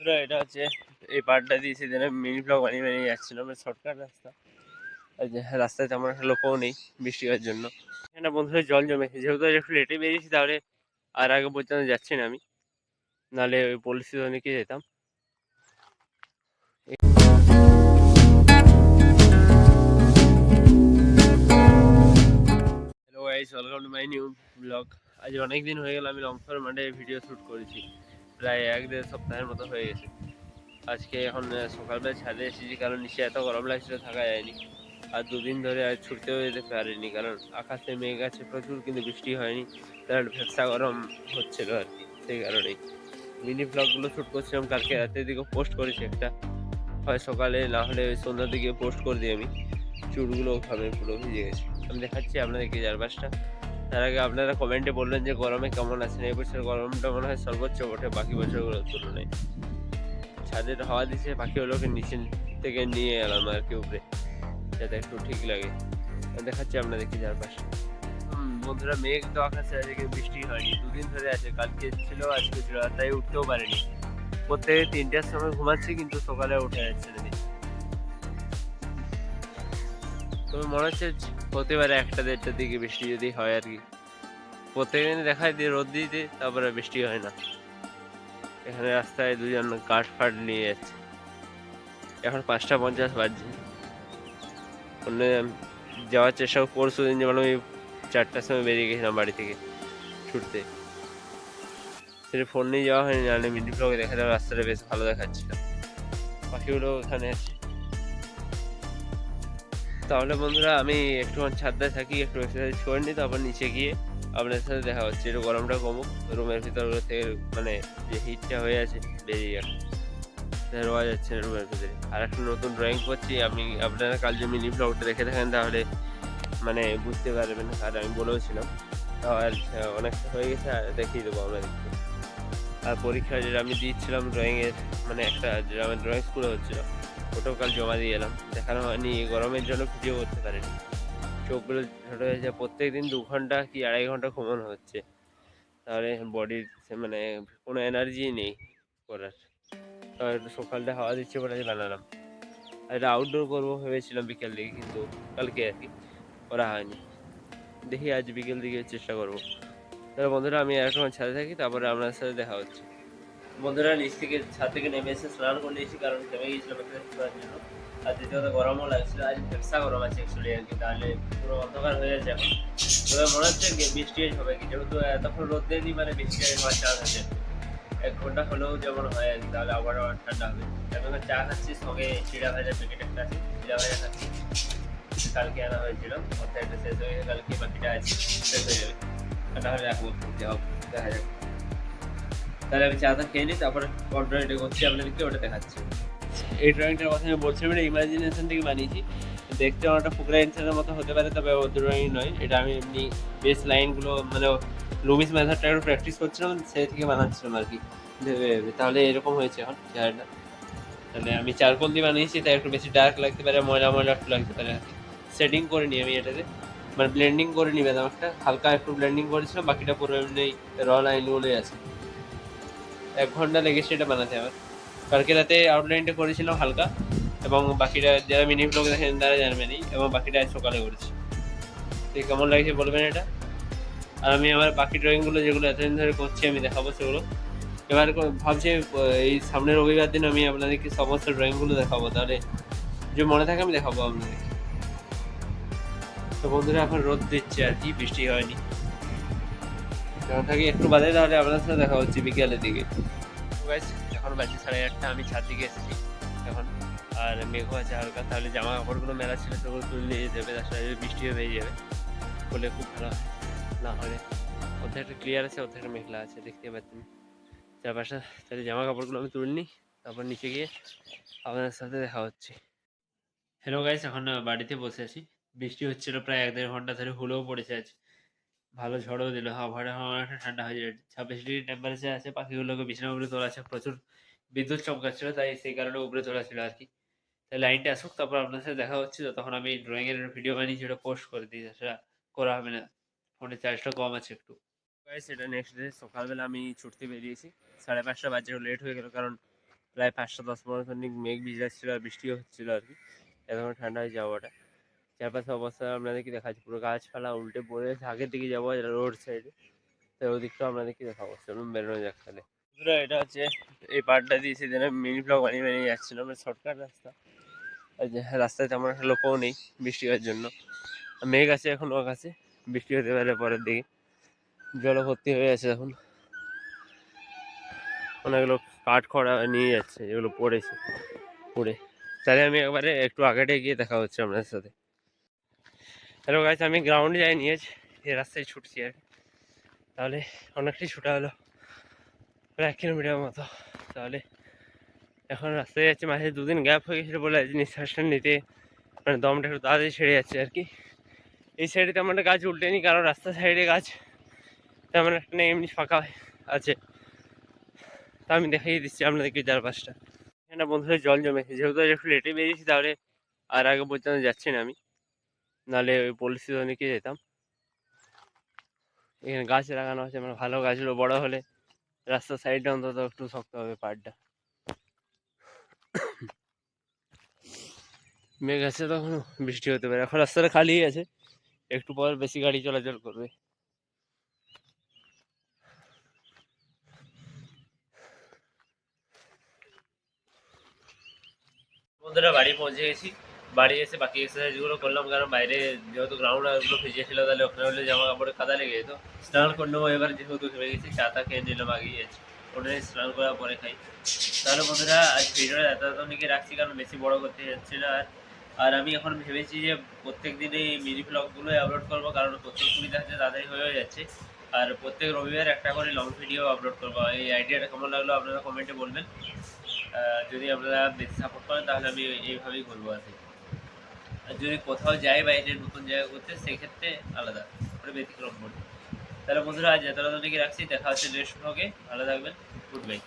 বন্ধুরা এটা হচ্ছে এই পার্টটা দিয়ে সেদিন মিনি ব্লগ বানিয়ে যাচ্ছিলাম, শর্টকাট রাস্তা। এই যে রাস্তায় তেমন একটা লোকও নেই বৃষ্টি হওয়ার জন্য। এখানে বন্ধুরা জল জমেছে, যেহেতু একটু লেটে বেরিয়েছি তাহলে আর আগে পর্যন্ত যাচ্ছি না আমি, নাহলে ওই পরিস্থিতি অনেকে যেতাম। Hello guys, welcome to my new blog. আজ অনেক দিন হয়ে গেল আমি লংফর মাঠে ভিডিও শ্যুট করেছি, প্রায় 1-1.5 সপ্তাহের মতো হয়ে গেছে। আজকে এখন সকালবেলা ছাদে এসেছি, কারণ নিচে এত গরম লাগছিল, থাকা যায়নি। আর দুদিন ধরে আর ছুটতেও যেতে পারিনি, কারণ আকাশে মেঘ আছে প্রচুর কিন্তু বৃষ্টি হয়নি, তার ভ্যাপসা গরম হচ্ছিল আর কি। সেই কারণেই মিনি ব্লগগুলো শ্যুট করছিলাম। কালকে রাতের দিকে পোস্ট করেছি একটা, হয় সকালে না হলে ওই সন্ধ্যার দিকে পোস্ট করে দিই আমি। চুলগুলো ওখানে পুরো ভিজে গেছে। আমি দেখাচ্ছি আপনাদেরকে চারপাশটা। তার আগে আপনারা কমেন্টে বললেন যে গরমে কেমন আছেন। এবছর গরমটা মনে হয় সর্বোচ্চ ওঠে বাকি বছরগুলোর তুলনায়। ছাদের হাওয়া দিচ্ছে, পাখিগুলোকে নিচে থেকে নিয়ে এলাম আর কি উপরে, যাতে একটু ঠিক লাগে। দেখাচ্ছি আপনাদেরকে চারপাশে। বন্ধুরা মেঘ তো আকাশে আছে কিন্তু বৃষ্টি হয়নি, দুদিন ধরে আছে। কালকে ছিল, আজকে ছিল, আর তাই উঠতেও পারেনি। প্রত্যেকে 3টার সময় ঘুমাচ্ছি কিন্তু সকালে উঠে যাচ্ছে না। তবে মনে হচ্ছে হতে পারে 1টা-1.5টার দিকে বৃষ্টি যদি হয় আর কি। প্রত্যেকদিন দেখায় দিয়ে রোদ দিতে, তারপরে বৃষ্টি হয় না। এখানে রাস্তায় দুজন কাঠ ফাট নিয়ে যাচ্ছে। এখন 5টা 50 বাজছে। যাওয়ার চেষ্টা পরশু দিন, যেমন আমি 4টার সময় বেরিয়ে গেছিলাম বাড়ি থেকে ছুটতে, সেটা ফোন নিয়ে যাওয়া হয়নি, নাহলে মিনি ব্লগে দেখা যাবে। রাস্তাটা বেশ ভালো দেখাচ্ছিল, পাখিগুলো ওখানে আছে। তাহলে বন্ধুরা আমি একটু ছাদটায় থাকি, একটু এক্সারসাইজ করে নিই, তারপর নিচে গিয়ে আপনাদের সাথে দেখা হচ্ছে। একটু গরমটা কমুক, রুমের ভিতরগুলো থেকে মানে যে হিটটা হয়ে আছে বেরিয়ে গেল, রোয়া যাচ্ছে না রুমের ভিতরে। আর একটা নতুন ড্রয়িং করছি আমি, আপনারা কাল যে মিনি ব্লগটা দেখে থাকেন তাহলে মানে বুঝতে পারবেন। আর আমি বলেওছিলাম, তাও আর অনেকটা হয়ে গেছে, আর দেখিয়ে দেবো আপনাদেরকে। আর পরীক্ষা যেটা আমি দিচ্ছিলাম ড্রয়িংয়ের, মানে একটা যেটা আমার ড্রয়িং স্কুলে হচ্ছিল, ওটাও কাল জমা দিয়ে এলাম। দেখানো হয়নি, গরমের জন্য ভিডিও করতে পারিনি। চোখগুলো ছোটো হয়ে যায়। প্রত্যেক দিন 2 ঘন্টা কি 2.5 ঘন্টা ঘুমানো হচ্ছে, তাহলে বডির মানে কোনো এনার্জি নেই করার। একটু সকালটা হাওয়া দিচ্ছে বলে বানালাম। আর এটা আউটডোর করবো ভেবেছিলাম বিকেল দিকে, কিন্তু কালকে আর কি করা হয়নি। দেখি আজ বিকেল দিকে চেষ্টা করবো। তাহলে বন্ধুরা আমি এখন ছাদে থাকি, তারপরে আপনার সাথে দেখা হচ্ছে। বন্ধুরা নিচ থেকে ছাদ থেকে নেমে এসে স্নান করে নিয়েছি, কারণ ঘেমে গিয়েছিলাম এক্সারসাইজ করার জন্য। আর দ্বিতীয়ত গরমও লাগছিল, আজ ভ্যাপসা গরম আছে অ্যাকচুয়ালি আর কি। তাহলে পুরো অন্ধকার হয়ে যাচ্ছে এখন। তবে মনে হচ্ছে বৃষ্টি হবে কি, যেহেতু এতক্ষণ রোদ দেয়নি, মানে বৃষ্টি হওয়ার চান্স আছে। 1 ঘন্টা হলেও যেমন হয় আর কি, তাহলে আবার ঠান্ডা হবে। এখন চা খাচ্ছি, সঙ্গে চিড়া ভাজা প্যাকেট একটা আছে, চিড়া ভাজা খাচ্ছি। কালকে আনা হয়েছিল, অর্থাৎ শেষ হয়ে গেছে, কালকে বাকিটা আছে, শেষ হয়ে যাবে। ঠান্ডা হলে রাখবো, দেখা যাক। তাহলে আমি চাটা খেয়ে নিই, তারপরে কন্ট্রোলটা করছি আপনাদেরকে, ওটা দেখাচ্ছি। এই ড্রয়িংটার কথা আমি বলছিলাম, এটা ইমাজিনেশন থেকে বানিয়েছি। দেখতে অনেকটা ফুকরা ইনসানের মতো হতে পারে, তবে ও ড্রয়িং নয়। এটা আমি এমনি বেস লাইনগুলো মানে লুমিস মেথডটা একটু প্র্যাকটিস করছিলাম, সেই থেকে বানাচ্ছিলাম আর কি ভেবে ভেবে। তাহলে এরকম হয়েছে এখন চেহারাটা। তাহলে আমি চারকোল দিয়ে বানিয়েছি, তাই একটু বেশি ডার্ক লাগতে পারে, ময়লা ময়লা একটু লাগতে পারে আর কি। সেটিং করে নিই আমি এটাতে, মানে ব্লেন্ডিং করে নিই বেদাম একটা হালকা, একটু ব্লেন্ডিং করেছিলাম, বাকিটা পুরো এমনি র লাইনগুলোই আছে। 1 ঘন্টা লেগেছে এটা বানাতে আমার। কালকে রাতে আউটলাইনটা করেছিলাম হালকা, এবং বাকিটা যারা মিনি ব্লগ দেখেন তারা জানবেনই, এবং বাকিটা আজ সকালে করেছি। তো কেমন লাগছে বলবেন এটা। আর আমি আমার বাকি ড্রয়িংগুলো যেগুলো এতদিন ধরে করছি আমি দেখাবো সেগুলো। এবার ভাবছি এই সামনের রবিবার দিন আমি আপনাদেরকে সমস্ত ড্রয়িংগুলো দেখাবো, তাহলে যে মনে থাকে আমি দেখাবো আপনাদেরকে। তো বন্ধুরা এখন রোদ দিচ্ছে আর কি, বৃষ্টি হয়নি। যখন থাকি একটু বাদে, তাহলে আপনার সাথে দেখা হচ্ছে বিকেলের দিকে। এখন বাজে 8:30, আমি ছাদ দিকে এসেছি এখন। আর মেঘও আছে হালকা, তাহলে জামা কাপড়গুলো মেলা ছিল সেগুলো তুলে নিয়ে যাবে, তার সাথে বৃষ্টিও হয়ে যাবে, বলে খুব ভালো হয়। না হলে অর্ধেকটা ক্লিয়ার আছে, অর্ধেকটা মেঘলা আছে, দেখতে পাচ্ছেন চারপাশে। তাহলে জামা কাপড়গুলো আমি তুলে নিই, তারপর নিচে গিয়ে আপনাদের সাথে দেখা হচ্ছে। হ্যালো গাইস, এখন বাড়িতে বসে আছি। বৃষ্টি হচ্ছিল প্রায় 1-1.5 ঘন্টা ধরে, হলেও পড়েছে আজ। ভালো ঝড়ও দিল, আবহাওয়াটা অনেকটা ঠান্ডা হয়ে যায়। 26 ডিগ্রি টেম্পারেচার আছে। পাখিগুলোকে বিছানার উপরে তোলা আছে, প্রচুর বিদ্যুৎ চমকাচ্ছিল, তাই সেই কারণে উপরে তোলা ছিল আর কি। তাই লাইনটা আসুক, তারপর আপনার সাথে দেখা হচ্ছে। তখন আমি ড্রয়িংয়ের ভিডিও বানিয়ে সেটা পোস্ট করে দিই, সেটা করা হবে না, ফোনের চার্জটা কম আছে একটু। সেটা নেক্সট ডে সকালবেলা আমি ছুটতে বেরিয়েছি। 5:30 বাজে, লেট হয়ে গেল, কারণ প্রায় 5-10 মিনিট মেঘ ভিজে আর বৃষ্টিও হচ্ছিল আর কি। এতক্ষণ ঠান্ডা হয়েছে আবহাওয়াটা। চারপাশে অবস্থা আপনাদেরকে দেখাচ্ছি, পুরো গাছপালা উল্টে পড়ে আছে। আগের দিকে যাবো রোড সাইডে, তো ওদিকটাও আপনাদেরকে দেখাবো। চলুন বেরোনো যাক তাহলে। বন্ধুরা এটা হচ্ছে এই পার্টটা দিয়ে সেদিন মিনি ব্লগ বানিয়ে যাচ্ছিলাম, শর্টকাট রাস্তা। আর যে রাস্তায় তেমন একটা লোকও নেই বৃষ্টি হওয়ার জন্য। মেঘ আছে এখন আকাশে, বৃষ্টি হতে পারে পরের দিকে। জল ভর্তি হয়ে আছে এখন, অনেকগুলো কাঠ খড়া নিয়ে যাচ্ছে যেগুলো পড়েছে পড়ে। তাহলে আমি একবারে একটু আগেটা গিয়ে দেখা হচ্ছে আপনাদের সাথে। হ্যালো গাইস, আমি গ্রাউন্ডে যাইনি আজ, এই রাস্তায় ছুটছি আর কি। তাহলে অনেকটাই ছুটা হলো, প্রায় 1 কিলোমিটার মতো। তাহলে এখন রাস্তায় যাচ্ছি, মাঝে 2 দিন গ্যাপ হয়ে গেছিলো বলে আজ নিঃশ্বাসটা নিতে মানে দমটা একটু তাড়াতাড়ি ছেড়ে যাচ্ছে আর কি। এই সাইডে তেমন একটা গাছ উল্টেনি, কারণ রাস্তার সাইডে গাছ তেমন একটা নেই, এমনি ফাঁকা আছে। তা আমি দেখিয়ে দিচ্ছি আপনাদেরকে চারপাশটা। এখানে বন্ধুরা জল জমেছে, যেহেতু একটু লেটে বেরিয়েছি তাহলে আর আগে পর্যন্ত যাচ্ছি না আমি, নাহলে ওই পুলিশ অনেকে যেতাম। এখানে গাছ লাগানো আছে, মানে ভালো গাছগুলো বড় হলে রাস্তার সাইডটা অন্তত একটু শক্ত হবে পাড়টা। মেঘ আছে তখন বৃষ্টি হতে পারে। এখন রাস্তাটা খালি আছে, একটু পর বেশি গাড়ি চলাচল করবে। বন্ধুরা বাড়ি পৌঁছে গেছি, বাড়ি এসে বাকি এক্সারসাইজগুলো করলাম, কারণ বাইরে যেহেতু গ্রাউন্ড ওগুলো ভিজেছিল, তাহলে ওখানে হলে জামা কাপড়ে কাদা লেগে যেত। স্নান করে নেবো এবার, যেহেতু ঘেমে গেছি। চা টা খেয়ে নিলাম আগেই আছে, ওটা স্নান করার পরে খাই। তাহলে বন্ধুরা আজ ভিডিওটা এত নিকে রাখছি, কারণ বেশি বড় করতে যাচ্ছি না। আর আমি এখন ভেবেছি যে প্রত্যেক দিনে মিনি ব্লগগুলো আপলোড করবো, কারণ প্রত্যেক সুবিধা হচ্ছে তাড়াতাড়ি হয়ে যাচ্ছে। আর প্রত্যেক রবিবার একটা করে লং ভিডিও আপলোড করবো। এই আইডিয়াটা কেমন লাগলো আপনারা কমেন্টে বলবেন। যদি আপনারা বেশি সাপোর্ট করেন তাহলে আমি এইভাবেই করবো আর কি। আর যদি কোথাও যাই বাইরে নতুন জায়গা করতে, সেক্ষেত্রে আলাদা করে ব্যতিক্রম করবো। তাহলে বন্ধুরা আজ এতটা দিকে রাখছি, দেখা হচ্ছে নেক্সট ব্লগে। ভালো থাকবেন, গুড বাই।